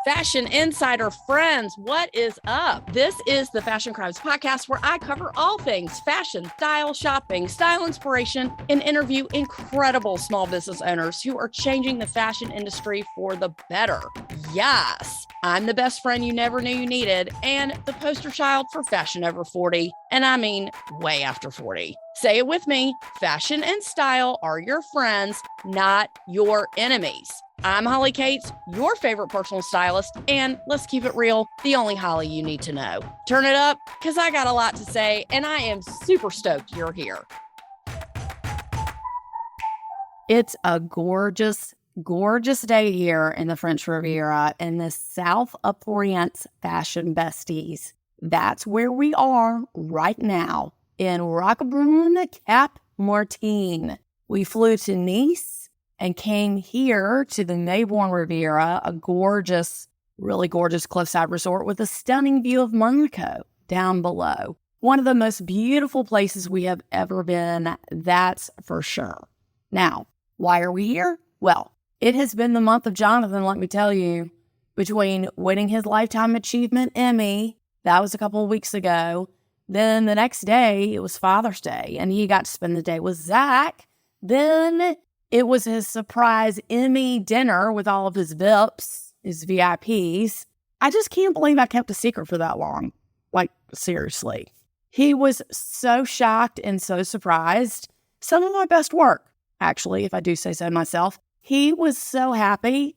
Fashion Insider friends, what is up? This is the Fashion Crimes podcast where I cover all things fashion, style, shopping, style inspiration, and interview incredible small business owners who are changing the fashion industry for the better. Yes, I'm the best friend you never knew you needed and the poster child for fashion over 40. And I mean way after 40. Say it with me, fashion and style are your friends, not your enemies. I'm Holly Cates, your favorite personal stylist, and let's keep it real, the only Holly you need to know. Turn it up, because I got a lot to say, and I am super stoked you're here. It's a gorgeous, gorgeous day here in the French Riviera in the South of Provence Fashion Besties. That's where we are right now in Roquebrune Cap Martin. We flew to Nice and came here to the Maybourne Riviera, a gorgeous, really gorgeous cliffside resort with a stunning view of Monaco down below. One of the most beautiful places we have ever been, that's for sure. Now, why are we here? Well, it has been the month of Jonathan, let me tell you, between winning his Lifetime Achievement Emmy, that was a couple of weeks ago. Then the next day, it was Father's Day, and he got to spend the day with Zach. Then it was his surprise Emmy dinner with all of his VIPs, his VIPs. I just can't believe I kept a secret for that long. Like, seriously. He was so shocked and so surprised. Some of my best work, actually, if I do say so myself. He was so happy.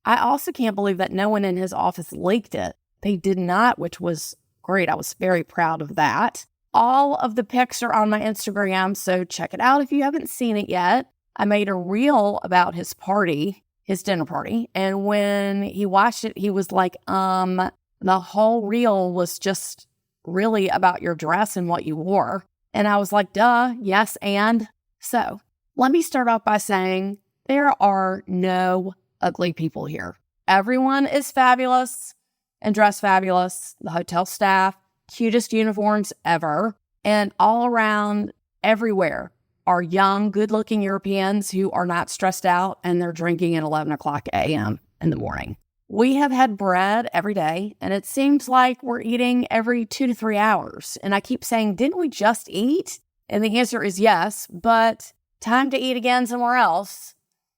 I also can't believe that no one in his office leaked it. They did not, which was great. I was very proud of that. All of the pics are on my Instagram, so check it out if you haven't seen it yet. I made a reel about his party, his dinner party, and when he watched it, he was like, the whole reel was just really about your dress and what you wore. And I was like, duh, yes, and? So, let me start off by saying there are no ugly people here. Everyone is fabulous and dressed fabulous. The hotel staff, cutest uniforms ever, and all around, everywhere, are young, good-looking Europeans who are not stressed out, and they're drinking at 11 o'clock a.m. in the morning. We have had bread every day, and it seems like we're eating every 2 to 3 hours. And I keep saying, didn't we just eat? And the answer is yes, but time to eat again somewhere else.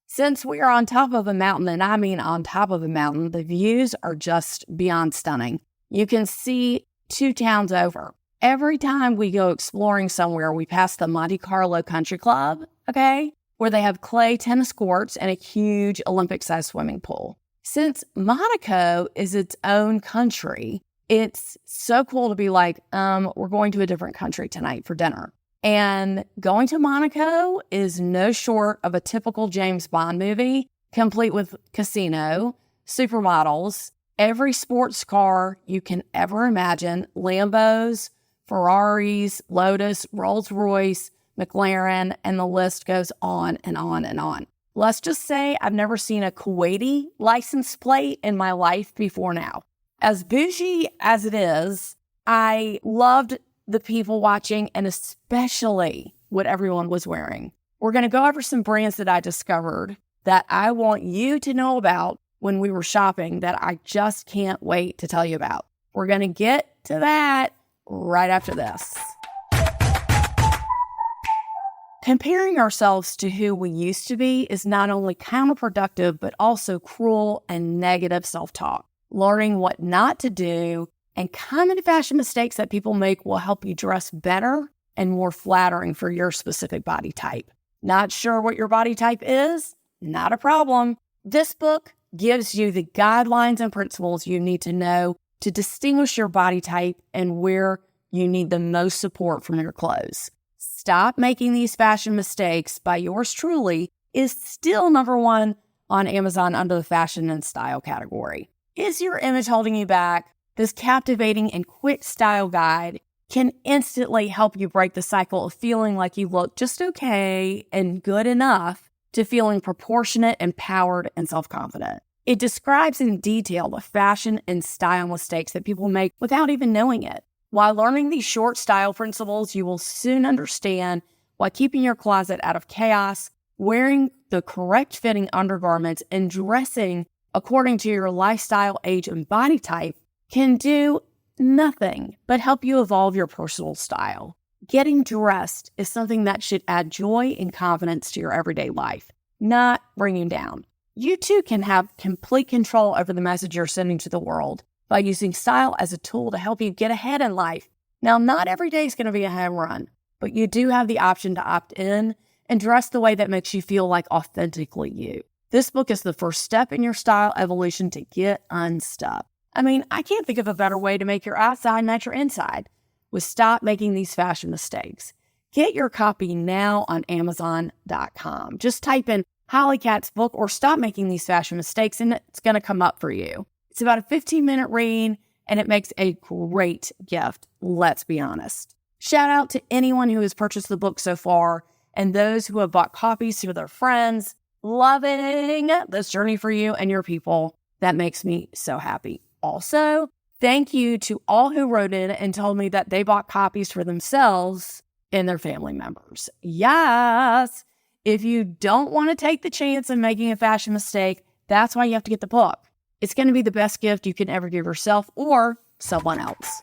Since we are on top of a mountain, and I mean on top of a mountain, the views are just beyond stunning. You can see 2 towns over. Every time we go exploring somewhere, we pass the Monte Carlo Country Club, okay, where they have clay tennis courts and a huge Olympic-sized swimming pool. Since Monaco is its own country, it's so cool to be like, we're going to a different country tonight for dinner. And going to Monaco is no short of a typical James Bond movie, complete with casino, supermodels, every sports car you can ever imagine, Lambos, Ferraris, Lotus, Rolls-Royce, McLaren, and the list goes on and on and on. Let's just say I've never seen a Kuwaiti license plate in my life before now. As bougie as it is, I loved the people watching and especially what everyone was wearing. We're going to go over some brands that I discovered that I want you to know about when we were shopping that I just can't wait to tell you about. We're going to get to that right after this. Comparing ourselves to who we used to be is not only counterproductive, but also cruel and negative self-talk. Learning what not to do and common fashion mistakes that people make will help you dress better and more flattering for your specific body type. Not sure what your body type is? Not a problem. This book gives you the guidelines and principles you need to know to distinguish your body type and where you need the most support from your clothes. Stop Making These Fashion Mistakes by yours truly is still #1 on Amazon under the fashion and style category. Is your image holding you back? This captivating and quick style guide can instantly help you break the cycle of feeling like you look just okay and good enough to feeling proportionate, empowered, and self-confident. It describes in detail the fashion and style mistakes that people make without even knowing it. While learning these short style principles, you will soon understand why keeping your closet out of chaos, wearing the correct fitting undergarments, and dressing according to your lifestyle, age, and body type, can do nothing but help you evolve your personal style. Getting dressed is something that should add joy and confidence to your everyday life, not bring you down. You too can have complete control over the message you're sending to the world by using style as a tool to help you get ahead in life. Now, not every day is going to be a home run, but you do have the option to opt in and dress the way that makes you feel like authentically you. This book is the first step in your style evolution to get unstuck. I mean, I can't think of a better way to make your outside match your inside with Stop Making These Fashion Mistakes. Get your copy now on Amazon.com. Just type in Holly Katz book or Stop Making These Fashion Mistakes and it's going to come up for you. It's about a 15-minute read and it makes a great gift, let's be honest. Shout out to anyone who has purchased the book so far and those who have bought copies to their friends. Loving this journey for you and your people. That makes me so happy. Also, thank you to all who wrote in and told me that they bought copies for themselves and their family members. Yes, if you don't want to take the chance of making a fashion mistake, that's why you have to get the book. It's going to be the best gift you can ever give yourself or someone else.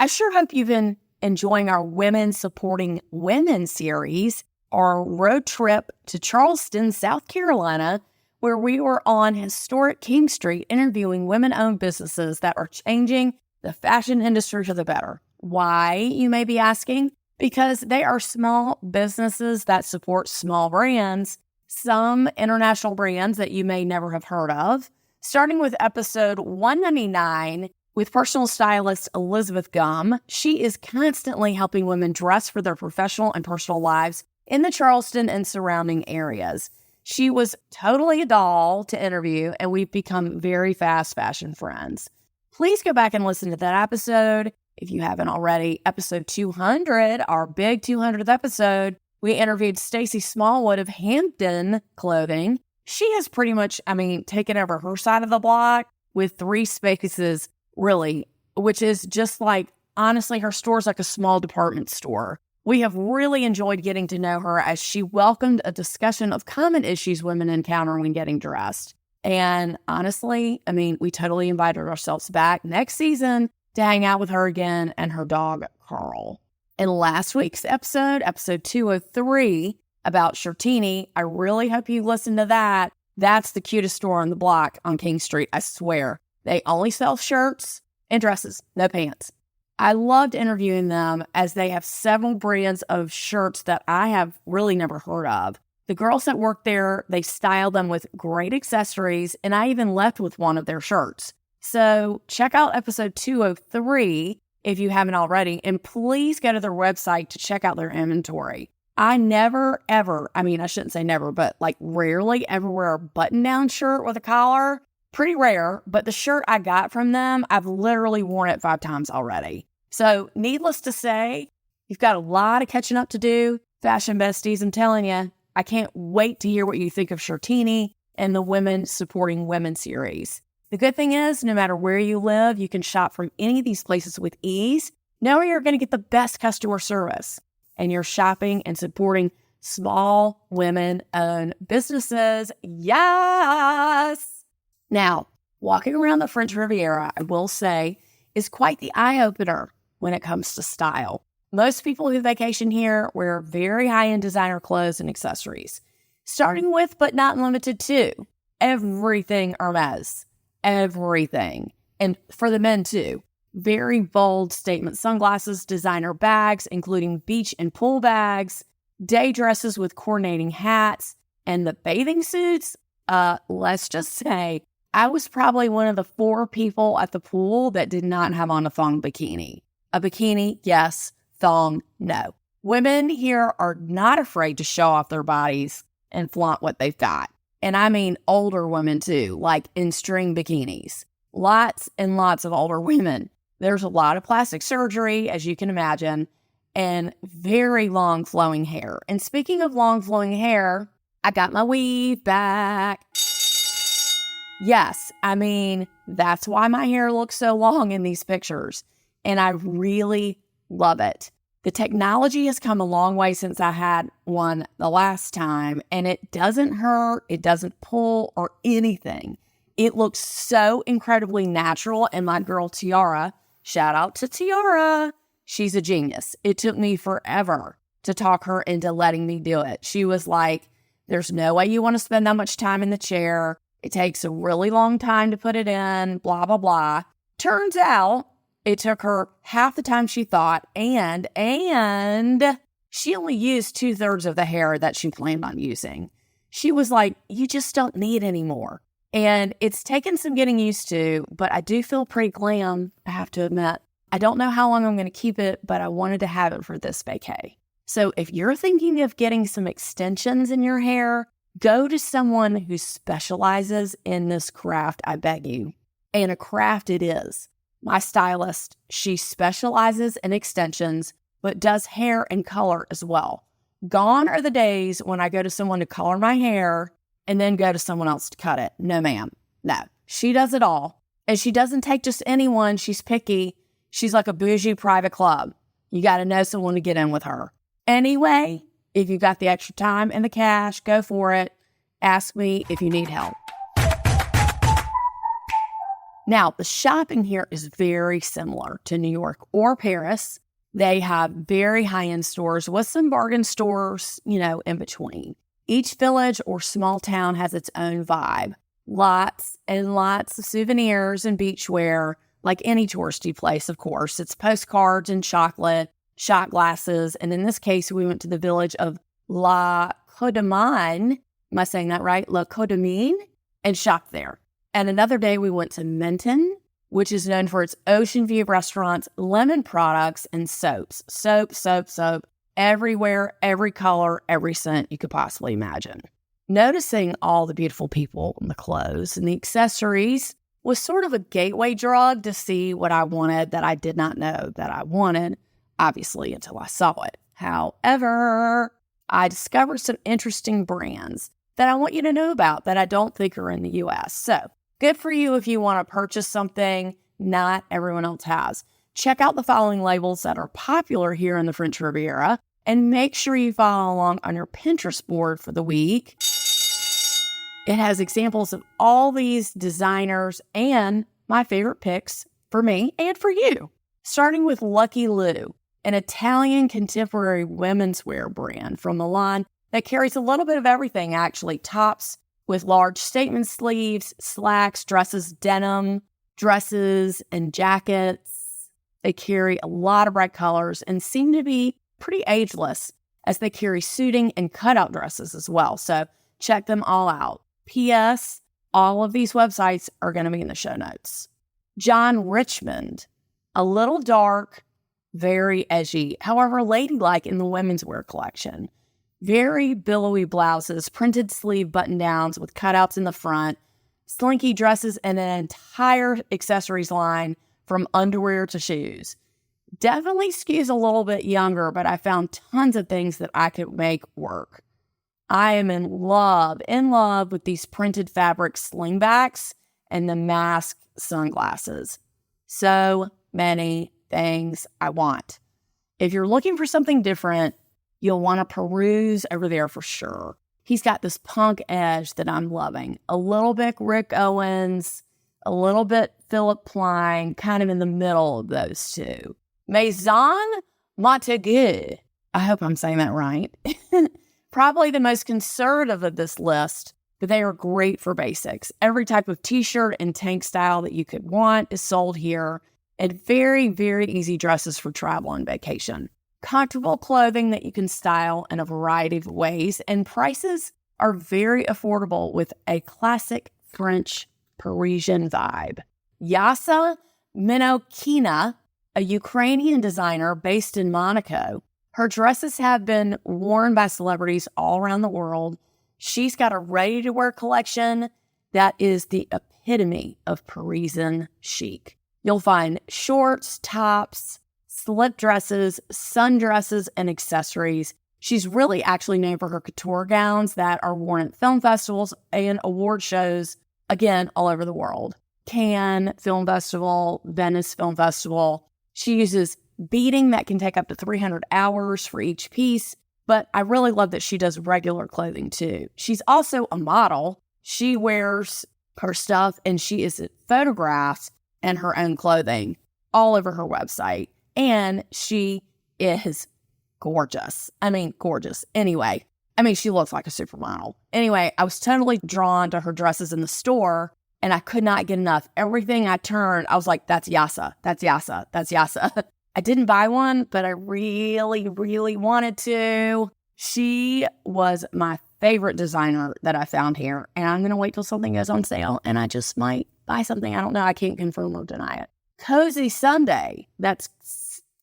I sure hope you've been enjoying our Women Supporting Women series, our road trip to Charleston, South Carolina, where we were on historic King Street interviewing women-owned businesses that are changing the fashion industry for the better. Why, you may be asking? Because they are small businesses that support small brands, some international brands that you may never have heard of. Starting with episode 199 with personal stylist Elizabeth Gum, she is constantly helping women dress for their professional and personal lives in the Charleston and surrounding areas. She was totally a doll to interview, and we've become very fast fashion friends. Please go back and listen to that episode if you haven't already. Episode 200, our big 200th episode, we interviewed Stacy Smallwood of Hampton Clothing. She has pretty much, taken over her side of the block with 3 spaces, really, which is just like, honestly, her store's like a small department store. We have really enjoyed getting to know her as she welcomed a discussion of common issues women encounter when getting dressed. And honestly, we totally invited ourselves back next season to hang out with her again and her dog, Carl. In last week's episode 203, about Shirtini, I really hope you listened to that. That's the cutest store on the block on King Street, I swear. They only sell shirts and dresses, no pants. I loved interviewing them as they have several brands of shirts that I have really never heard of. The girls that work there, they style them with great accessories, and I even left with one of their shirts. So check out episode 203 if you haven't already, and please go to their website to check out their inventory. I never, ever, I shouldn't say never, but rarely ever wear a button-down shirt with a collar. Pretty rare, but the shirt I got from them, I've literally worn it 5 times already. So needless to say, you've got a lot of catching up to do. Fashion besties, I'm telling you, I can't wait to hear what you think of Shirtini and the Women Supporting Women series. The good thing is, no matter where you live, you can shop from any of these places with ease, knowing you're going to get the best customer service. And you're shopping and supporting small women-owned businesses. Yes! Now, walking around the French Riviera, I will say, is quite the eye-opener when it comes to style. Most people who vacation here wear very high-end designer clothes and accessories, starting with, but not limited to, everything Hermes. Everything. And for the men, too. Very bold statement sunglasses, designer bags, including beach and pool bags, day dresses with coordinating hats, and the bathing suits. Let's just say, I was probably one of the 4 people at the pool that did not have on a thong bikini. A bikini, yes. Thong, no. Women here are not afraid to show off their bodies and flaunt what they've got. And I mean older women too, like in string bikinis. Lots and lots of older women. There's a lot of plastic surgery, as you can imagine, and very long flowing hair. And speaking of long flowing hair, I got my weave back. Yes, that's why my hair looks so long in these pictures. And I really love it. The technology has come a long way since I had one the last time, and it doesn't hurt, it doesn't pull or anything. It looks so incredibly natural, and my girl Tiara, shout out to Tiara, she's a genius. It took me forever to talk her into letting me do it. She was like, there's no way you want to spend that much time in the chair. It takes a really long time to put it in, blah, blah, blah. Turns out, it took her half the time she thought, and she only used 2/3 of the hair that she planned on using. She was like, you just don't need any more. And it's taken some getting used to, but I do feel pretty glam, I have to admit. I don't know how long I'm going to keep it, but I wanted to have it for this vacay. So if you're thinking of getting some extensions in your hair, go to someone who specializes in this craft, I beg you. And a craft it is. My stylist, she specializes in extensions, but does hair and color as well. Gone are the days when I go to someone to color my hair and then go to someone else to cut it. No, ma'am. No, she does it all. And she doesn't take just anyone. She's picky. She's like a bougie private club. You got to know someone to get in with her. Anyway, if you got the extra time and the cash, go for it. Ask me if you need help. Now, the shopping here is very similar to New York or Paris. They have very high-end stores with some bargain stores, in between. Each village or small town has its own vibe. Lots and lots of souvenirs and beachwear, like any touristy place, of course. It's postcards and chocolate, shot glasses, and in this case, we went to the village of La Côte-de-Mine. Am I saying that right? La Côte-de-Mine, and shopped there. And another day, we went to Menton, which is known for its ocean view restaurants, lemon products, and soaps. Soap, everywhere, every color, every scent you could possibly imagine. Noticing all the beautiful people and the clothes and the accessories was sort of a gateway drug to see what I wanted that I did not know that I wanted, obviously, until I saw it. However, I discovered some interesting brands that I want you to know about that I don't think are in the U.S. So, good for you if you want to purchase something not everyone else has. Check out the following labels that are popular here in the French Riviera, and make sure you follow along on your Pinterest board for the week. It has examples of all these designers and my favorite picks for me and for you. Starting with Lucky Lou, an Italian contemporary women's wear brand from Milan that carries a little bit of everything, actually. Tops with large statement sleeves, slacks, dresses, denim, dresses, and jackets. They carry a lot of bright colors and seem to be pretty ageless, as they carry suiting and cutout dresses as well. So check them all out. P.S. All of these websites are going to be in the show notes. John Richmond, a little dark, very edgy, however ladylike in the women's wear collection. Very billowy blouses, printed sleeve button-downs with cutouts in the front, slinky dresses, and an entire accessories line from underwear to shoes. Definitely skews a little bit younger, but I found tons of things that I could make work. I am in love with these printed fabric slingbacks and the mask sunglasses. So many things I want. If you're looking for something different, you'll want to peruse over there for sure. He's got this punk edge that I'm loving. A little bit Rick Owens, a little bit Philip Plein, kind of in the middle of those two. Maison Montague. I hope I'm saying that right. Probably the most conservative of this list, but they are great for basics. Every type of t-shirt and tank style that you could want is sold here, and very, very easy dresses for travel and vacation. Comfortable clothing that you can style in a variety of ways, and prices are very affordable with a classic French Parisian vibe. Yasa Minokina, a Ukrainian designer based in Monaco. Her dresses have been worn by celebrities all around the world. She's got a ready-to-wear collection that is the epitome of Parisian chic. You'll find shorts, tops, slip dresses, sundresses, and accessories. She's really actually known for her couture gowns that are worn at film festivals and award shows, again, all over the world. Cannes Film Festival, Venice Film Festival. She uses beading that can take up to 300 hours for each piece, but I really love that she does regular clothing too. She's also a model. She wears her stuff and she is photographed in her own clothing all over her website. And she is gorgeous. I mean, gorgeous. Anyway, she looks like a supermodel. Anyway, I was totally drawn to her dresses in the store and I could not get enough. Everything I turned, I was like, that's Yasa. That's Yasa. That's Yasa. I didn't buy one, but I really, really wanted to. She was my favorite designer that I found here. And I'm going to wait till something goes on sale and I just might buy something. I don't know. I can't confirm or deny it. Cozy Sunday. That's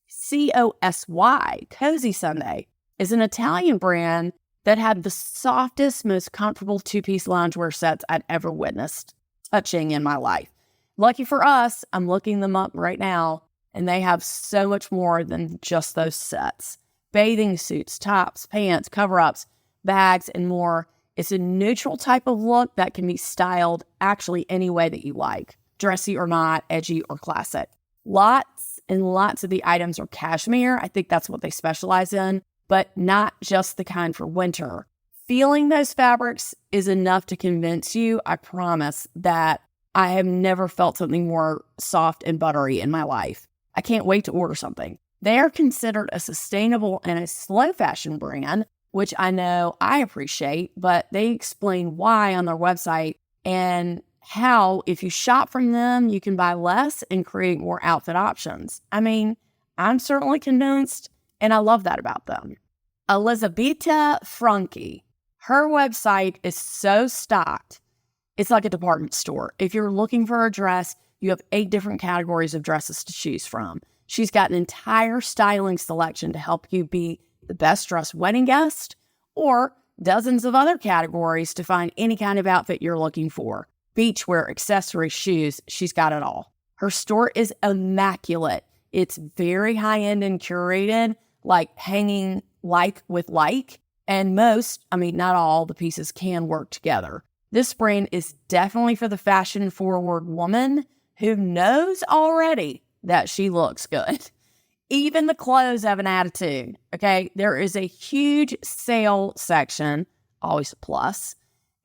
COSY. Cozy Sunday is an Italian brand that had the softest, most comfortable two-piece loungewear sets I'd ever witnessed touching in my life. Lucky for us, I'm looking them up right now, and they have so much more than just those sets. Bathing suits, tops, pants, cover-ups, bags, and more. It's a neutral type of look that can be styled actually any way that you like. Dressy or not, edgy or classic. Lots and lots of the items are cashmere. I think that's what they specialize in, but not just the kind for winter. Feeling those fabrics is enough to convince you, I promise, that I have never felt something more soft and buttery in my life. I can't wait to order something. They are considered a sustainable and a slow fashion brand, which I know I appreciate, but they explain why on their website and how if you shop from them, you can buy less and create more outfit options. I'm certainly convinced, and I love that about them. Elisabetta Franchi. Her website is so stocked. It's like a department store. If you're looking for a dress, you have 8 different categories of dresses to choose from. She's got an entire styling selection to help you be the best dressed wedding guest, or dozens of other categories to find any kind of outfit you're looking for. Beachwear, accessories, shoes, she's got it all. Her store is immaculate. It's very high-end and curated, like hanging like with like, and most, not all, the pieces can work together. This brand is definitely for the fashion-forward woman who knows already that she looks good. Even the clothes have an attitude, okay? There is a huge sale section, always a plus.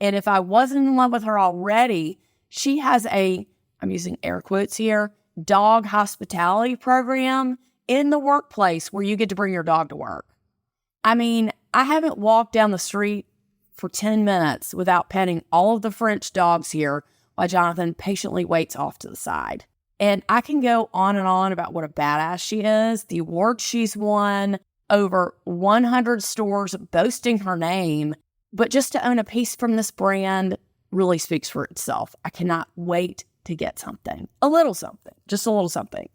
And if I wasn't in love with her already, she has I'm using air quotes here, dog hospitality program in the workplace where you get to bring your dog to work. I haven't walked down the street for 10 minutes without petting all of the French dogs here while Jonathan patiently waits off to the side. And I can go on and on about what a badass she is, the awards she's won, over 100 stores boasting her name. But just to own a piece from this brand really speaks for itself. I cannot wait to get something. A little something. Just a little something.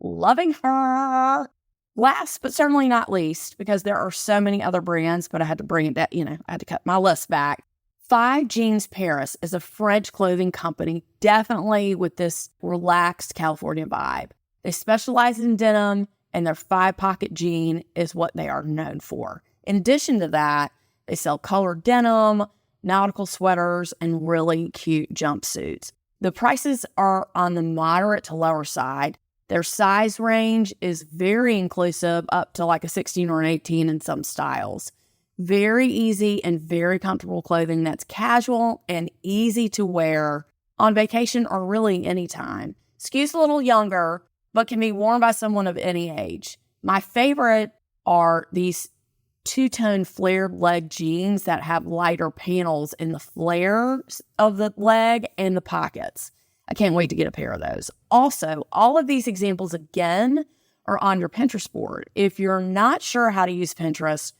Loving her. Last but certainly not least, because there are so many other brands, but I had to bring it back, I had to cut my list back. 5 Jeans Paris is a French clothing company, definitely with this relaxed California vibe. They specialize in denim, and their 5-pocket jean is what they are known for. In addition to that, they sell colored denim, nautical sweaters, and really cute jumpsuits. The prices are on the moderate to lower side. Their size range is very inclusive, up to like a 16 or an 18 in some styles. Very easy and very comfortable clothing that's casual and easy to wear on vacation or really anytime. Skews a little younger, but can be worn by someone of any age. My favorite are these 2-tone flared leg jeans that have lighter panels in the flares of the leg and the pockets. I can't wait to get a pair of those. Also, all of these examples, again, are on your Pinterest board. If you're not sure how to use Pinterest,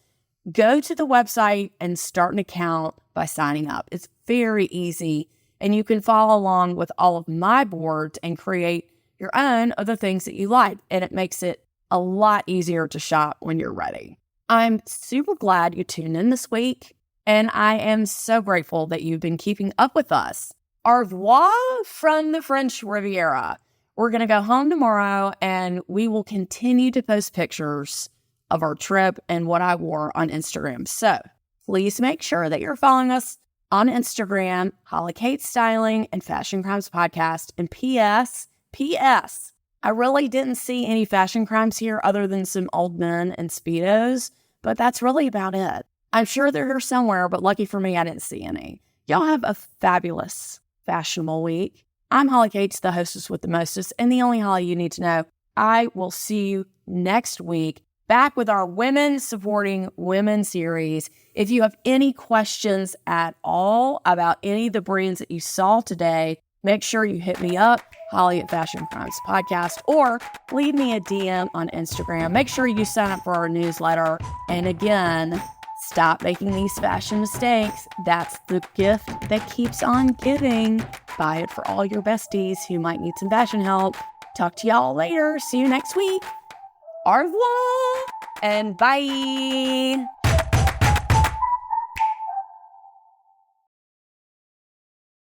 go to the website and start an account by signing up. It's very easy, and you can follow along with all of my boards and create your own of the things that you like, and it makes it a lot easier to shop when you're ready. I'm super glad you tuned in this week, and I am so grateful that you've been keeping up with us. Au revoir from the French Riviera. We're going to go home tomorrow, and we will continue to post pictures of our trip and what I wore on Instagram. So please make sure that you're following us on Instagram, Holly Kate Styling and Fashion Crimes Podcast. And P.S. I really didn't see any fashion crimes here other than some old men and Speedos, but that's really about it. I'm sure they're here somewhere, but lucky for me, I didn't see any. Y'all have a fabulous, fashionable week. I'm Holly Katz, the hostess with the mostess, and the only Holly you need to know. I will see you next week, back with our Women Supporting Women series. If you have any questions at all about any of the brands that you saw today, make sure you hit me up, Holly at Fashion Crimes Podcast, or leave me a DM on Instagram. Make sure you sign up for our newsletter. And again, stop making these fashion mistakes. That's the gift that keeps on giving. Buy it for all your besties who might need some fashion help. Talk to y'all later. See you next week. Au revoir and bye.